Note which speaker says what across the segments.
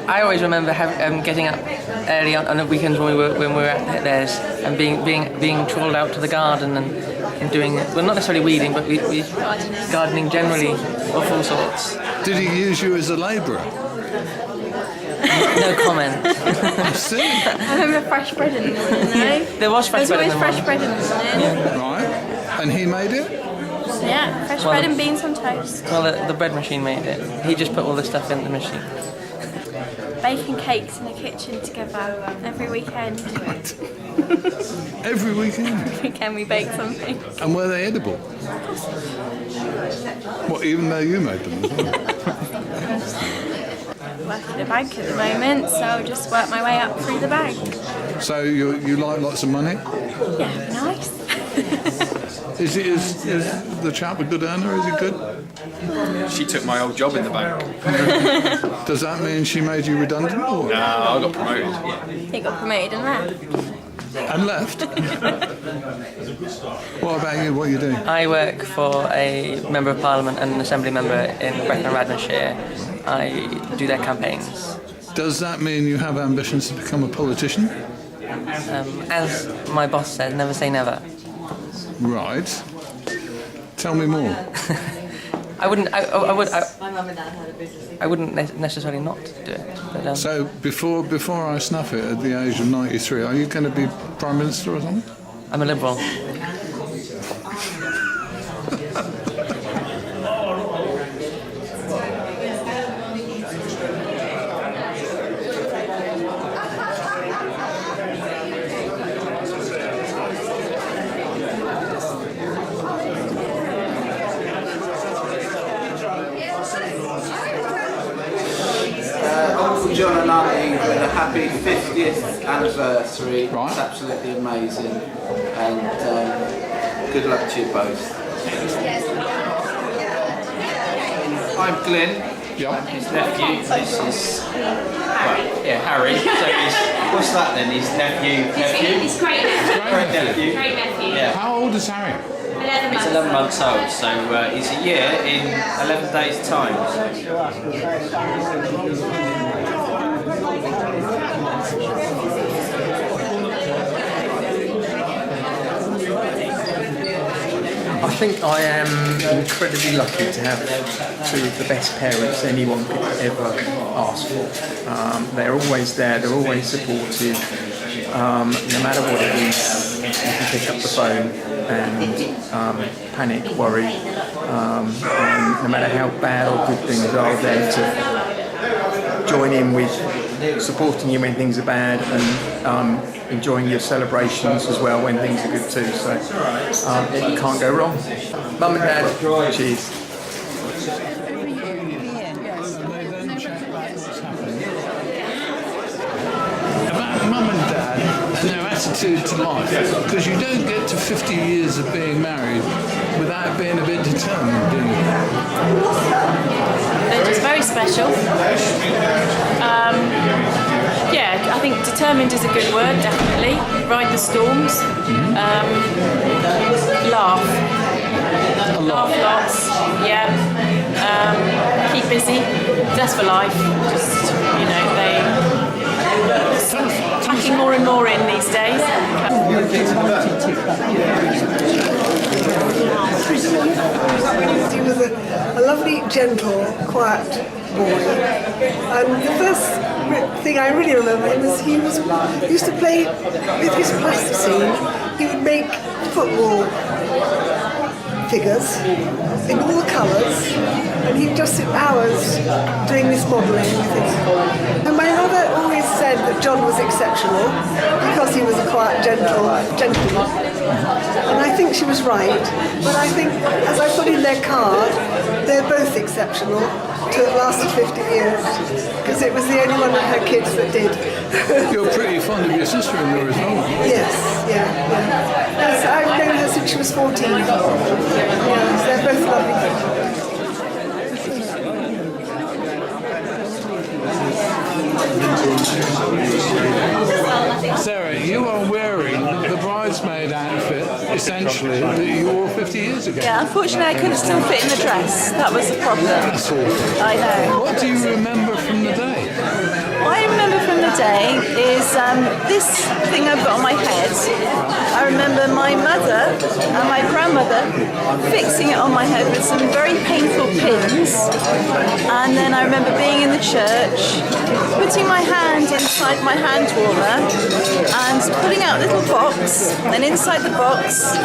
Speaker 1: I always remember getting up early on the weekends when we were at theirs and being trawled out to the garden and doing, well, not necessarily weeding, but we gardening generally of all sorts.
Speaker 2: Did he use you as a labourer?
Speaker 1: No comment.
Speaker 2: I see.
Speaker 3: I remember fresh bread in the morning, no?
Speaker 1: There was fresh bread in the morning.
Speaker 3: Fresh bread in the morning.
Speaker 1: Yeah.
Speaker 2: Right. And he made it?
Speaker 3: Yeah, fresh bread and beans on toast.
Speaker 1: Well, the bread machine made it. He just put all the stuff in the machine.
Speaker 3: Baking cakes in the kitchen together every weekend.
Speaker 2: Every weekend?
Speaker 3: Every weekend we bake something.
Speaker 2: And were they edible? What, even though you made them as well?
Speaker 3: Work in a bank at the moment, so I'll just work my way up through the bank.
Speaker 2: So you like lots of money?
Speaker 3: Yeah, nice.
Speaker 2: Is the chap a good earner? Is he good?
Speaker 4: She took my old job in the bank.
Speaker 2: Does that mean she made you redundant? Or?
Speaker 4: No, I got promoted.
Speaker 3: He got promoted and left.
Speaker 2: And left? What about you? What are you doing?
Speaker 1: I work for a Member of Parliament and an Assembly member in Bradford and Radnorshire. I do their campaigns.
Speaker 2: Does that mean you have ambitions to become a politician?
Speaker 1: As my boss said, never say never.
Speaker 2: Right. Tell me more.
Speaker 1: I wouldn't. I would.
Speaker 5: My mum and dad had a business.
Speaker 1: I wouldn't necessarily not do it. But,
Speaker 2: So before I snuff it at the age of 93, are you going to be Prime Minister or something?
Speaker 1: I'm a Liberal.
Speaker 6: John and Aunt Ingrid, a happy 50th anniversary.
Speaker 2: Right.
Speaker 6: It's absolutely amazing, and good luck to you both. I'm Glenn.
Speaker 2: Yeah.
Speaker 6: His nephew. This is Harry. So what's that then? His nephew.
Speaker 7: He's great
Speaker 6: Nephew.
Speaker 7: Great nephew.
Speaker 6: Yeah.
Speaker 2: How old is Harry?
Speaker 7: 11
Speaker 6: He's
Speaker 7: months.
Speaker 6: 11 months old, so he's a year in 11 days' time.
Speaker 8: I think I am incredibly lucky to have two of the best parents anyone could ever ask for. They're always there, they're always supportive. No matter what it is, you can pick up the phone and panic, worry. And no matter how bad or good things are, there to join in with supporting you when things are bad and enjoying your celebrations as well when things are good too. So it can't go wrong. Mum and Dad, cheers.
Speaker 2: About Mum and Dad and their attitude to life, because you don't get to 50 years of being married without being a bit determined, do you?
Speaker 9: They're just very special. Yeah, I think determined is a good word, definitely. Ride the storms. Laugh. Laugh lots. Yeah. Keep busy. That's for life. Just, they packing more and more in these days.
Speaker 10: He was a lovely, gentle, quiet boy. And the first thing I really remember him is he used to play with his plasticine. He would make football figures in all the colours, and he'd just sit hours doing this modelling thing. And my mother always said that John was exceptional because he was a quiet, gentleman. And I think she was right, but I think, as I put in their card, they're both exceptional to have lasted 50 years, because it was the only one of her kids that did.
Speaker 2: You're pretty fond of your sister-in-law as well.
Speaker 10: Yes, yeah. Yes, I've known her since she was 14. Yes, they're both lovely.
Speaker 2: Sarah, you are wearing the bridesmaid outfit essentially you wore 50 years ago.
Speaker 9: Yeah, unfortunately, I couldn't still fit in the dress. That was the problem.
Speaker 2: That's awful.
Speaker 9: I know.
Speaker 2: What do you remember from the day?
Speaker 9: What I remember from the day is this thing I've got on my head. I remember my mother and my grandmother fixing it on my head with some very painful pins. And then I remember being in the church, putting my hand inside my hand warmer and pulling out a little box. And inside the box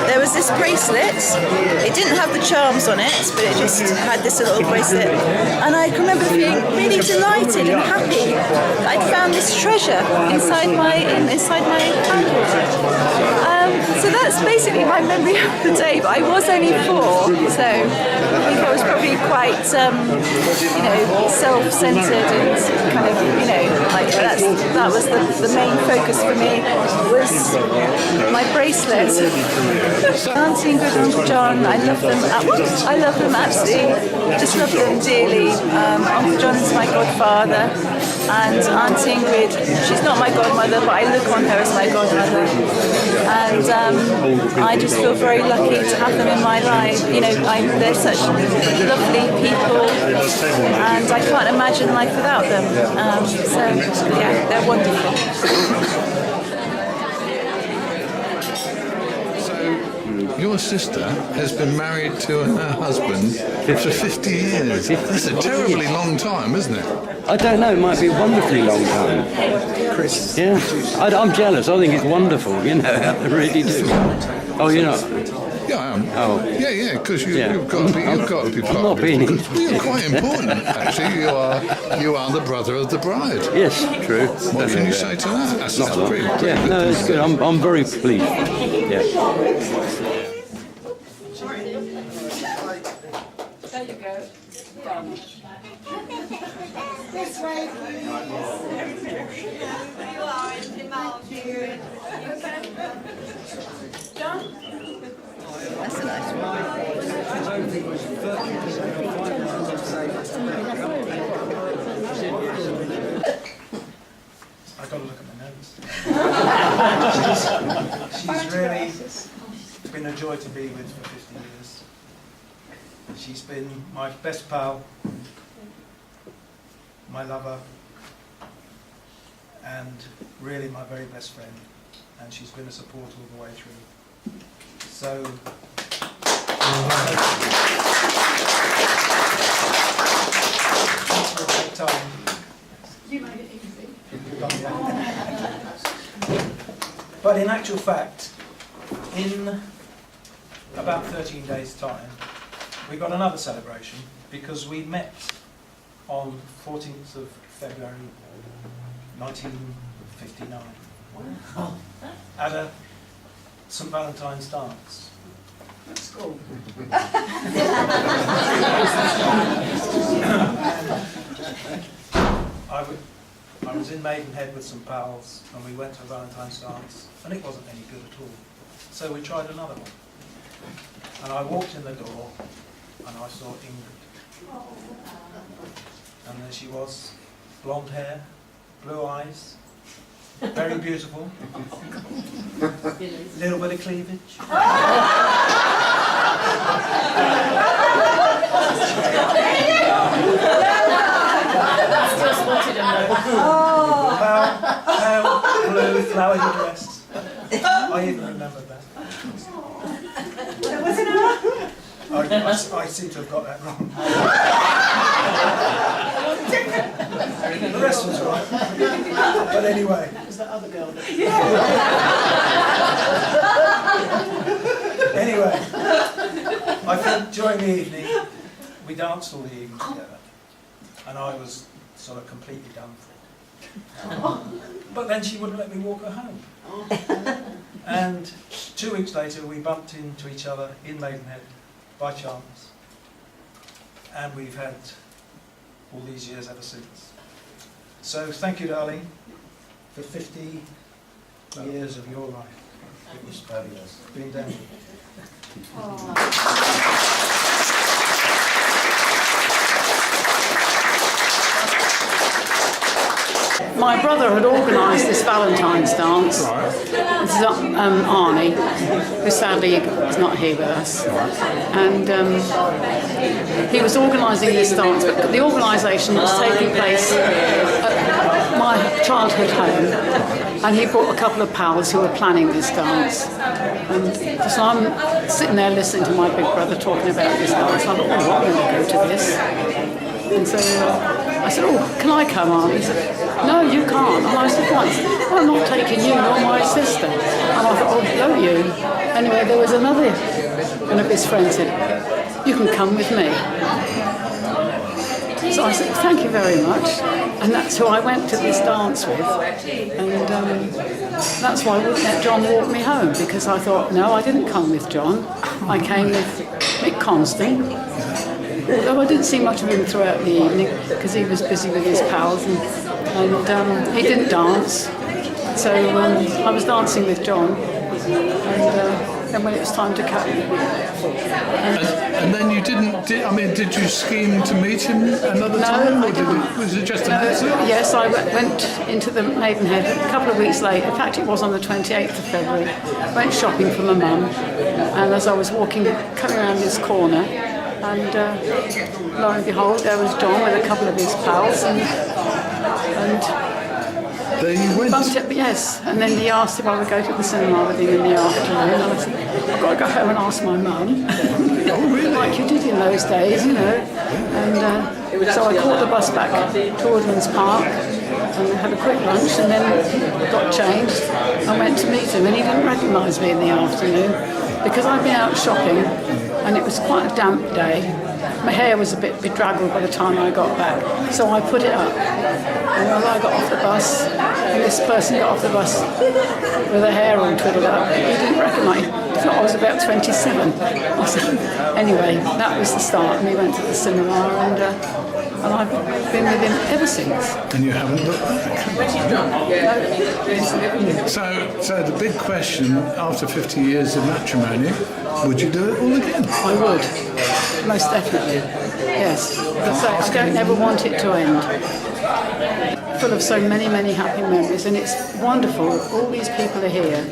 Speaker 9: there was this bracelet. It didn't have the charms on it, but it just had this little bracelet. And I remember feeling really delighted and happy that I'd found this treasure inside my hand warmer. So that's basically my memory of the day, but I was only 4, so I think I was probably quite, self-centered and kind of, like that was the main focus for me, was my bracelet. Auntie Ingrid and Uncle John, I love them absolutely, just love them dearly. Uncle John's my godfather, and Auntie Ingrid, she's not my godmother, but I look on her as my godmother. And I just feel very lucky to have them in my life. They're such lovely people, and I can't imagine life without them. They're wonderful.
Speaker 2: Your sister has been married to her husband for 50 years. That's a terribly long time, isn't it?
Speaker 7: I don't know, it might be a wonderfully long time.
Speaker 8: Chris.
Speaker 7: Yeah, I'm jealous. I think it's wonderful, I really do. Oh, you're not?
Speaker 2: Yeah, I am.
Speaker 7: Oh.
Speaker 2: Yeah, because you've got to be part
Speaker 7: I'm not being in.
Speaker 2: Well, you're quite important, actually. You are the brother of the bride.
Speaker 7: Yes, true.
Speaker 2: What can you say to that? That's
Speaker 7: Not a lot.
Speaker 2: pretty
Speaker 7: Yeah,
Speaker 2: good.
Speaker 7: no, it's good. I'm very pleased. Yeah.
Speaker 9: There you go. Done.
Speaker 10: This way.
Speaker 5: That's a nice one.
Speaker 11: I've got to look at my notes. She's really been a joy to be with for 50 years. She's been my best pal, my lover, and really my very best friend. And she's been a support all the way through. So, it'll take time.
Speaker 9: You made it easy.
Speaker 11: But in actual fact, in about 13 days' time, we got another celebration because we met on 14th of February 1959 at a St Valentine's dance. That's cool. I was in Maidenhead with some pals and we went to a Valentine's dance and it wasn't any good at all. So we tried another one. And I walked in the door and I saw Ingrid. And there she was, blonde hair, blue eyes, very beautiful, little bit of cleavage. Pale blue flowery dress. I even remember that. I seem to have got that wrong. The rest was right. But anyway. Was that other girl? Anyway, I think during the evening, we danced all the evening together. And I was sort of completely done for. But then she wouldn't let me walk her home. And 2 weeks later, we bumped into each other in Maidenhead by chance. And we've had all these years ever since. So thank you, darling, for 50 years of your life. It was fabulous. Vendange.
Speaker 12: my brother had organised this Valentine's dance. This is Arnie, who sadly is not here with us. And he was organising this dance, but the organisation was taking place at my childhood home. And he brought a couple of pals who were planning this dance. And so I'm sitting there listening to my big brother talking about this dance. I thought, oh, I'm going to go to this. And so I said, oh, can I come on? He said, no, you can't. And I said, why? Well, I'm not taking you nor my sister. And I thought, oh, don't you? Anyway, there was another one of his friends said, you can come with me. So I said, thank you very much. And that's who I went to this dance with. And that's why I wouldn't let John walk me home, because I thought, no, I didn't come with John. I came with Mick Constant. Although I didn't see much of him throughout the evening, because he was busy with his pals and he didn't dance. So I was dancing with John. And when it was time to cut.
Speaker 2: And then you didn't, did you scheme to meet him another time? Or was it just an accident?
Speaker 12: Yes, I went into the Maidenhead a couple of weeks later. In fact, it was on the 28th of February. Went shopping for my mum. And as I was coming around this corner, and lo and behold, there was John with a couple of his pals. And
Speaker 2: there you went.
Speaker 12: Bumped it, yes. And then he asked if I would go to the cinema with him in the afternoon. And I said, I've got to go home and ask my mum.
Speaker 2: Oh, really?
Speaker 12: Like you did in those days, you know. And so I caught the bus back to Woodlands Park and had a quick lunch and then got changed and went to meet him. And he didn't recognise me in the afternoon because I'd been out shopping and it was quite a damp day. My hair was a bit bedraggled by the time I got back, so I put it up. And when I got off the bus, and this person got off the bus with her hair all twiddled up, he didn't recognise me. He thought I was about 27. Anyway, that was the start, and we went to the cinema, and I've been with him ever since.
Speaker 2: And you haven't looked back? So the big question, after 50 years of matrimony, would you do it all again?
Speaker 12: I would, most definitely, yes. As I don't ever want it to end. Full of so many, many happy memories, and it's wonderful. All these people are here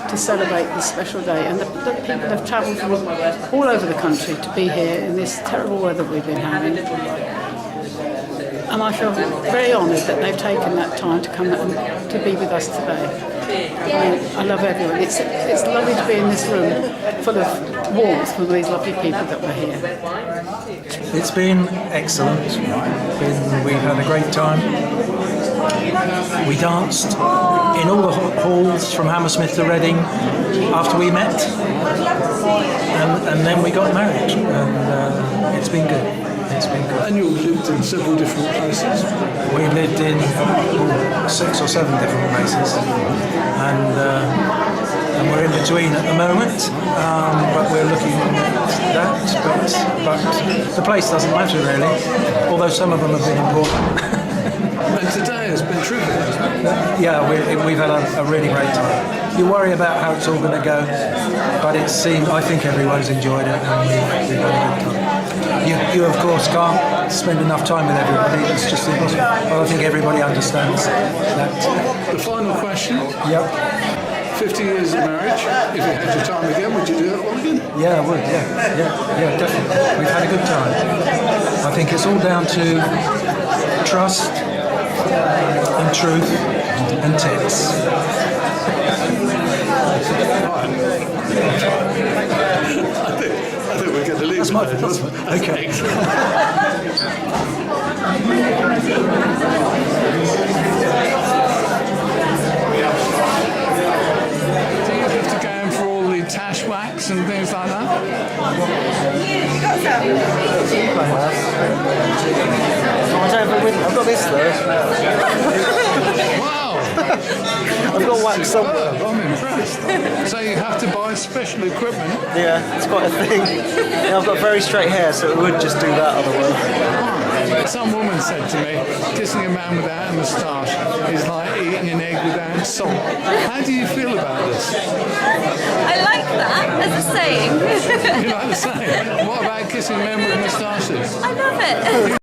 Speaker 12: to celebrate this special day, and the people have travelled from all over the country to be here in this terrible weather we've been having. And I feel very honoured that they've taken that time to come and to be with us today. I love everyone. It's lovely to be in this room full of warmth with these lovely people that were here.
Speaker 11: It's been excellent. We've had a great time. We danced in all the halls from Hammersmith to Reading after we met, and then we got married, and it's been good. It's been good.
Speaker 2: And you've lived in several different places?
Speaker 11: We've lived in 6 or 7 different places, and we're in between at the moment, but we're looking at that, but the place doesn't matter really, although some of them have been important.
Speaker 2: And today has been terrific, hasn't it?
Speaker 11: Yeah, we've had a really great time. You worry about how it's all going to go, but I think everyone's enjoyed it, and we've had a good time. You of course can't spend enough time with everybody, it's just impossible. But I think everybody understands that.
Speaker 2: The final question.
Speaker 11: Yep.
Speaker 2: 50 years of marriage, if you had your time again, would you do it all again?
Speaker 11: Yeah, I would, yeah, definitely. We've had a good time. I think it's all down to trust and truth and tits.
Speaker 2: I think we're going to leave.
Speaker 11: That's my philosophy. Okay.
Speaker 2: Tash wax and things like that?
Speaker 13: I've got this though.
Speaker 2: Wow!
Speaker 13: I've got wax somewhere.
Speaker 2: I'm impressed. So you have to buy special equipment?
Speaker 13: Yeah, it's quite a thing. Yeah, I've got very straight hair, so it would just do that otherwise.
Speaker 2: Some woman said to me, kissing a man without a moustache is like eating an egg without salt. How do you feel about this?
Speaker 3: I like that as a saying.
Speaker 2: You like the saying? What about kissing men with moustaches?
Speaker 3: I love it.